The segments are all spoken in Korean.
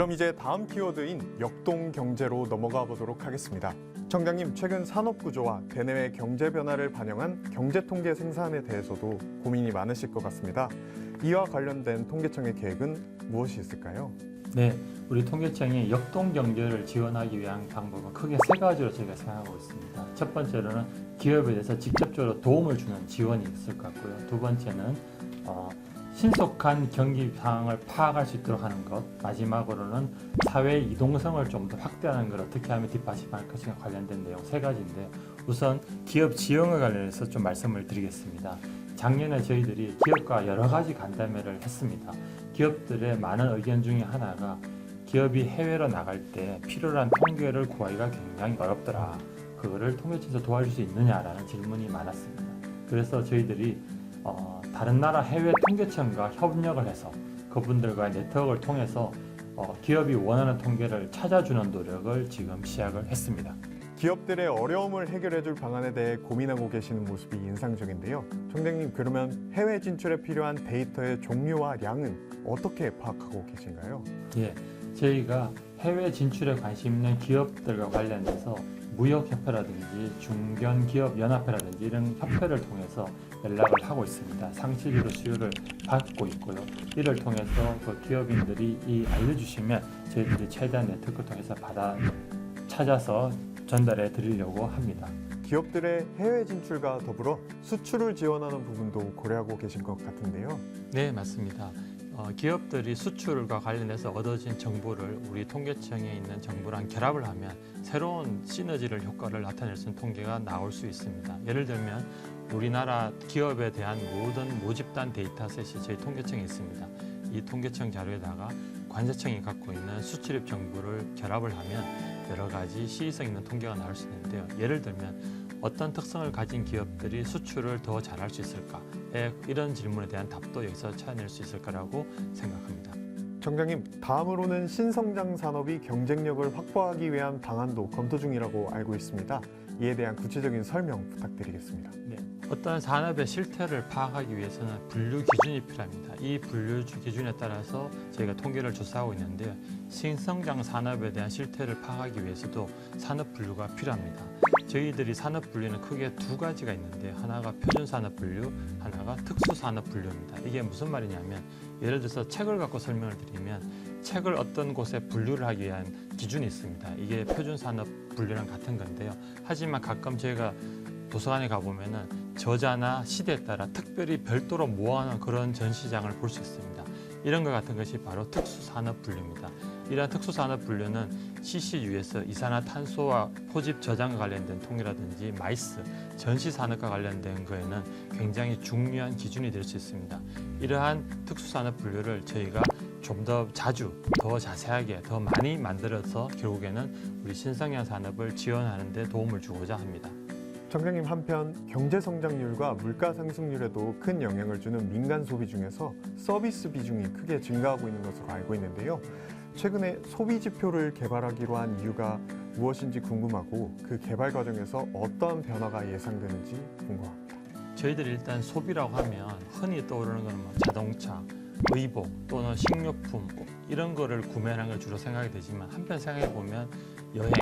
그럼 이제 다음 키워드인 역동 경제로 넘어가 보도록 하겠습니다. 청장님, 최근 산업 구조와 대내외 경제 변화를 반영한 경제 통계 생산에 대해서도 고민이 많으실 것 같습니다. 이와 관련된 통계청의 계획은 무엇이 있을까요? 네, 우리 통계청이 역동 경제를 지원하기 위한 방법은 크게 세 가지로 저희가 생각하고 있습니다. 첫 번째로는 기업에 대해서 직접적으로 도움을 주는 지원이 있을 것 같고요. 두 번째는 신속한 경기 상황을 파악할 수 있도록 하는 것, 마지막으로는 사회 이동성을 좀 더 확대하는 것, 어떻게 하면 뒷받침할 것인가 관련된 내용 세 가지인데, 우선 기업 지원과 관련해서 좀 말씀을 드리겠습니다. 작년에 저희들이 기업과 여러 가지 간담회를 했습니다. 기업들의 많은 의견 중에 하나가 기업이 해외로 나갈 때 필요한 통계를 구하기가 굉장히 어렵더라. 그거를 통계청에서 도와줄 수 있느냐라는 질문이 많았습니다. 그래서 저희들이 다른 나라 해외 통계청과 협력을 해서 그분들과의 네트워크를 통해서 기업이 원하는 통계를 찾아주는 노력을 지금 시작을 했습니다. 기업들의 어려움을 해결해줄 방안에 대해 고민하고 계시는 모습이 인상적인데요. 청장님, 그러면 해외 진출에 필요한 데이터의 종류와 양은 어떻게 파악하고 계신가요? 예, 저희가 해외 진출에 관심 있는 기업들과 관련해서 무역협회라든지 중견기업연합회라든지 이런 협회를 통해서 연락을 하고 있습니다. 상시적으로 수요를 받고 있고요. 이를 통해서 그 기업인들이 알려주시면 저희들이 최대한 네트워크를 통해서 찾아서 전달해 드리려고 합니다. 기업들의 해외 진출과 더불어 수출을 지원하는 부분도 고려하고 계신 것 같은데요. 네, 맞습니다. 기업들이 수출과 관련해서 얻어진 정보를 우리 통계청에 있는 정보랑 결합을 하면 새로운 시너지를 효과를 나타낼 수 있는 통계가 나올 수 있습니다. 예를 들면 우리나라 기업에 대한 모든 모집단 데이터셋이 저희 통계청에 있습니다. 이 통계청 자료에다가 관세청이 갖고 있는 수출입 정보를 결합을 하면 여러 가지 시의성 있는 통계가 나올 수 있는데요. 예를 들면 어떤 특성을 가진 기업들이 수출을 더 잘할 수 있을까? 이런 질문에 대한 답도 여기서 찾아낼 수 있을 거라고 생각합니다. 청장님, 다음으로는 신성장 산업이 경쟁력을 확보하기 위한 방안도 검토 중이라고 알고 있습니다. 이에 대한 구체적인 설명 부탁드리겠습니다. 네, 어떤 산업의 실태를 파악하기 위해서는 분류 기준이 필요합니다. 이 분류 기준에 따라서 저희가 통계를 조사하고 있는데요. 신성장 산업에 대한 실태를 파악하기 위해서도 산업 분류가 필요합니다. 저희들이 산업 분류는 크게 두 가지가 있는데, 하나가 표준 산업 분류, 하나가 특수 산업 분류입니다. 이게 무슨 말이냐면, 예를 들어서 책을 갖고 설명을 드리면 책을 어떤 곳에 분류를 하기 위한 기준이 있습니다. 이게 표준 산업 분류랑 같은 건데요. 하지만 가끔 저희가 도서관에 가보면은 저자나 시대에 따라 특별히 별도로 모아놓은 그런 전시장을 볼 수 있습니다. 이런 것 같은 것이 바로 특수산업 분류입니다. 이러한 특수산업 분류는 CCU에서 이산화탄소와 포집 저장과 관련된 통계라든지 마이스, 전시산업과 관련된 거에는 굉장히 중요한 기준이 될 수 있습니다. 이러한 특수산업 분류를 저희가 좀 더 자주, 더 자세하게, 더 많이 만들어서 결국에는 우리 신성장 산업을 지원하는 데 도움을 주고자 합니다. 청장님, 한편 경제 성장률과 물가 상승률에도 큰 영향을 주는 민간 소비 중에서 서비스 비중이 크게 증가하고 있는 것으로 알고 있는데요. 최근에 소비 지표를 개발하기로 한 이유가 무엇인지 궁금하고, 그 개발 과정에서 어떤 변화가 예상되는지 궁금합니다. 저희들이 일단 소비라고 하면 흔히 떠오르는 건 자동차, 의복 또는 식료품 이런 거를 구매하는 걸 주로 생각이 되지만, 한편 생각해 보면 여행,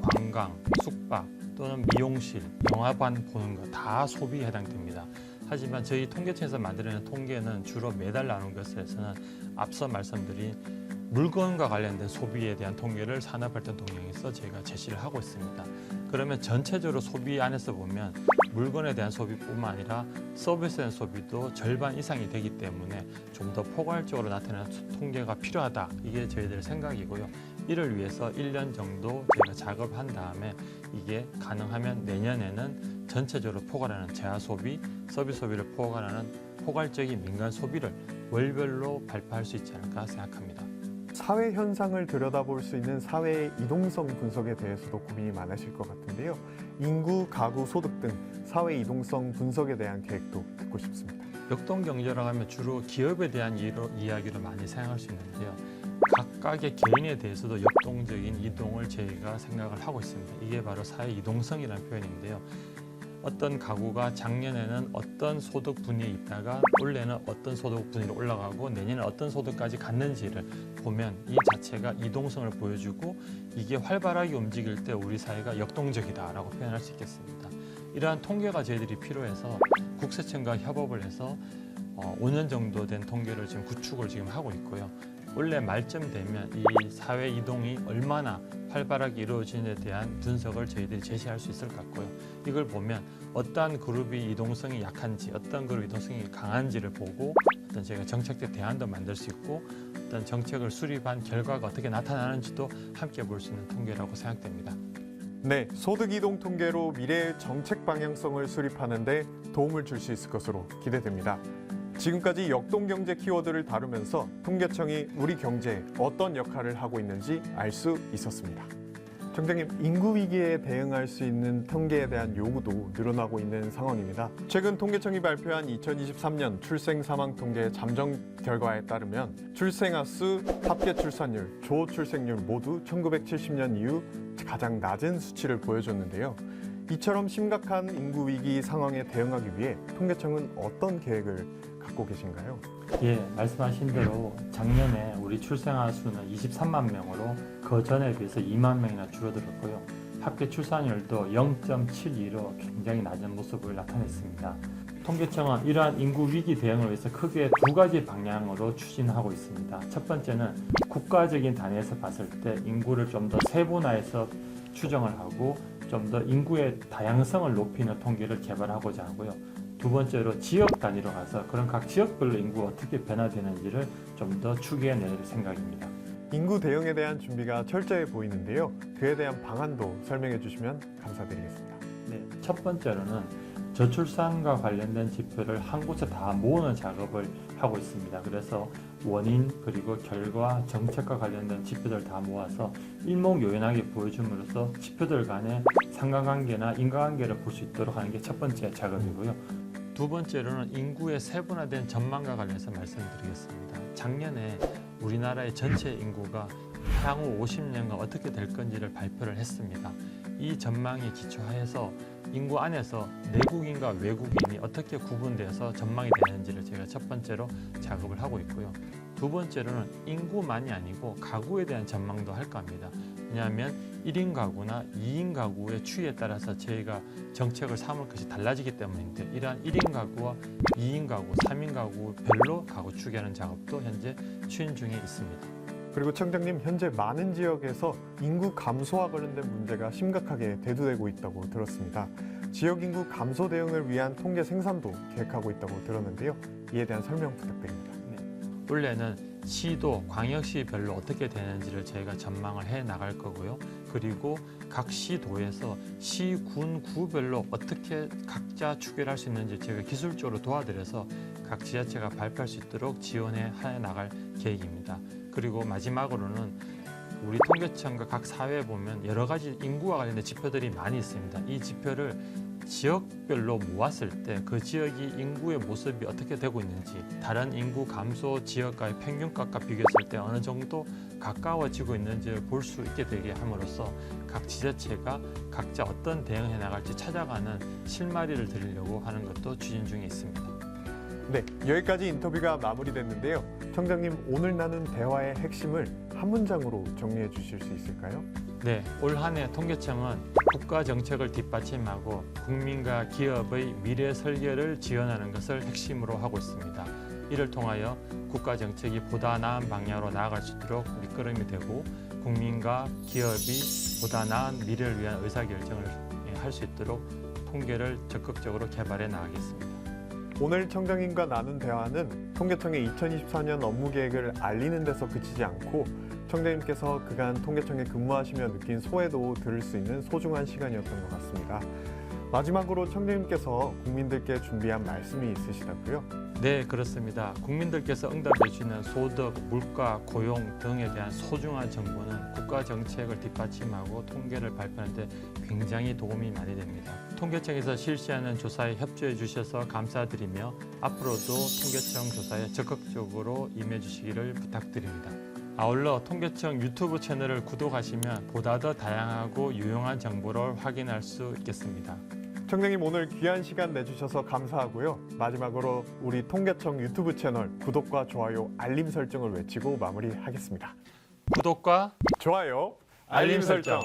관광, 숙박 또는 미용실, 영화관 보는 거 다 소비에 해당됩니다. 하지만 저희 통계청에서 만들어내는 통계는 주로 매달 나오는 것에서는 앞서 말씀드린 물건과 관련된 소비에 대한 통계를 산업발전동향에서 저희가 제시를 하고 있습니다. 그러면 전체적으로 소비 안에서 보면 물건에 대한 소비뿐만 아니라 서비스에 대한 소비도 절반 이상이 되기 때문에 좀 더 포괄적으로 나타나는 통계가 필요하다. 이게 저희들의 생각이고요. 이를 위해서 1년 정도 저희가 작업한 다음에 이게 가능하면 내년에는 전체적으로 포괄하는 재화 소비, 서비스 소비를 포괄하는 포괄적인 민간 소비를 월별로 발표할 수 있지 않을까 생각합니다. 사회 현상을 들여다볼 수 있는 사회의 이동성 분석에 대해서도 고민이 많으실 것 같은데요. 인구, 가구, 소득 등 사회 이동성 분석에 대한 계획도 듣고 싶습니다. 역동 경제라고 하면 주로 기업에 대한 이야기를 많이 사용할 수 있는데요. 각각의 개인에 대해서도 역동적인 이동을 저희가 생각을 하고 있습니다. 이게 바로 사회 이동성이라는 표현인데요. 어떤 가구가 작년에는 어떤 소득 분위에 있다가 올해는 어떤 소득 분위로 올라가고 내년에 어떤 소득까지 갔는지를 보면 이 자체가 이동성을 보여주고 이게 활발하게 움직일 때 우리 사회가 역동적이다라고 표현할 수 있겠습니다. 이러한 통계가 저희들이 필요해서 국세청과 협업을 해서 5년 정도 된 통계를 지금 구축을 지금 하고 있고요. 올해 말쯤 되면 이 사회 이동이 얼마나 활발하게 이루어지는에 대한 분석을 저희들이 제시할 수 있을 것 같고요. 이걸 보면 어떠한 그룹이 이동성이 약한지 어떤 그룹 이동성이 강한지를 보고 어떤 저희가 정책적 대안도 만들 수 있고 어떤 정책을 수립한 결과가 어떻게 나타나는지도 함께 볼 수 있는 통계라고 생각됩니다. 네, 소득 이동 통계로 미래의 정책 방향성을 수립하는 데 도움을 줄 수 있을 것으로 기대됩니다. 지금까지 역동경제 키워드를 다루면서 통계청이 우리 경제에 어떤 역할을 하고 있는지 알 수 있었습니다. 청장님, 인구 위기에 대응할 수 있는 통계에 대한 요구도 늘어나고 있는 상황입니다. 최근 통계청이 발표한 2023년 출생 사망 통계 잠정 결과에 따르면 출생아 수, 합계 출산율, 조 출생률 모두 1970년 이후 가장 낮은 수치를 보여줬는데요. 이처럼 심각한 인구 위기 상황에 대응하기 위해 통계청은 어떤 계획을 갖고 계신가요? 예, 말씀하신 대로 작년에 우리 출생아 수는 23만 명으로 그 전에 비해서 2만 명이나 줄어들었고요. 합계 출산율도 0.72로 굉장히 낮은 모습을 나타냈습니다. 통계청은 이러한 인구 위기 대응을 위해서 크게 두 가지 방향으로 추진하고 있습니다. 첫 번째는 국가적인 단위에서 봤을 때 인구를 좀 더 세분화해서 추정을 하고 좀 더 인구의 다양성을 높이는 통계를 개발하고자 하고요. 두 번째로 지역 단위로 가서 그런 각 지역별로 인구가 어떻게 변화되는지를 좀 더 추계해낼 생각입니다. 인구 대응에 대한 준비가 철저해 보이는데요. 그에 대한 방안도 설명해 주시면 감사드리겠습니다. 네, 첫 번째로는 저출산과 관련된 지표를 한 곳에 다 모으는 작업을 하고 있습니다. 그래서 원인 그리고 결과 정책과 관련된 지표들 다 모아서 일목요연하게 보여줌으로써 지표들 간의 상관관계나 인과관계를 볼 수 있도록 하는 게 첫 번째 작업이고요. 두 번째로는 인구의 세분화된 전망과 관련해서 말씀드리겠습니다. 작년에 우리나라의 전체 인구가 향후 50년간 어떻게 될 건지를 발표를 했습니다. 이 전망에 기초하여서 인구 안에서 내국인과 외국인이 어떻게 구분돼서 전망이 되는지를 제가 첫 번째로 작업을 하고 있고요. 두 번째로는 인구만이 아니고 가구에 대한 전망도 할까 합니다. 왜냐하면 1인 가구나 2인 가구의 추이에 따라서 저희가 정책을 삼을 것이 달라지기 때문인데 이러한 1인 가구와 2인 가구, 3인 가구별로 가구 추계하는 작업도 현재 추진 중에 있습니다. 그리고 청장님, 현재 많은 지역에서 인구 감소와 관련된 문제가 심각하게 대두되고 있다고 들었습니다. 지역 인구 감소 대응을 위한 통계 생산도 계획하고 있다고 들었는데요. 이에 대한 설명 부탁드립니다. 올해는 시도, 광역시별로 어떻게 되는지를 저희가 전망을 해 나갈 거고요. 그리고 각 시도에서 시, 군, 구별로 어떻게 각자 추계를 할 수 있는지 제가 기술적으로 도와드려서 각 지자체가 발표할 수 있도록 지원해 나갈 계획입니다. 그리고 마지막으로는 우리 통계청과 각 사회에 보면 여러 가지 인구와 관련된 지표들이 많이 있습니다. 이 지표를 지역별로 모았을 때 그 지역이 인구의 모습이 어떻게 되고 있는지 다른 인구 감소 지역과의 평균값과 비교했을 때 어느 정도 가까워지고 있는지를 볼 수 있게 되게 함으로써 각 지자체가 각자 어떤 대응해 나갈지 찾아가는 실마리를 드리려고 하는 것도 추진 중에 있습니다. 네, 여기까지 인터뷰가 마무리됐는데요. 청장님, 오늘 나눈 대화의 핵심을 한 문장으로 정리해 주실 수 있을까요? 네, 올 한 해 통계청은 국가 정책을 뒷받침하고 국민과 기업의 미래 설계를 지원하는 것을 핵심으로 하고 있습니다. 이를 통하여 국가 정책이 보다 나은 방향으로 나아갈 수 있도록 밑거름이 되고 국민과 기업이 보다 나은 미래를 위한 의사결정을 할 수 있도록 통계를 적극적으로 개발해 나가겠습니다. 오늘 청장님과 나눈 대화는 통계청의 2024년 업무 계획을 알리는 데서 그치지 않고 청장님께서 그간 통계청에 근무하시며 느낀 소회도 들을 수 있는 소중한 시간이었던 것 같습니다. 마지막으로 청장님께서 국민들께 준비한 말씀이 있으시다고요? 네, 그렇습니다. 국민들께서 응답해 주는 소득, 물가, 고용 등에 대한 소중한 정보는 국가 정책을 뒷받침하고 통계를 발표하는 데 굉장히 도움이 많이 됩니다. 통계청에서 실시하는 조사에 협조해 주셔서 감사드리며 앞으로도 통계청 조사에 적극적으로 임해 주시기를 부탁드립니다. 아울러 통계청 유튜브 채널을 구독하시면 보다 더 다양하고 유용한 정보를 확인할 수 있겠습니다. 청장님 오늘 귀한 시간 내주셔서 감사하고요. 마지막으로 우리 통계청 유튜브 채널 구독과 좋아요, 알림 설정을 외치고 마무리하겠습니다. 구독과 좋아요, 알림 설정.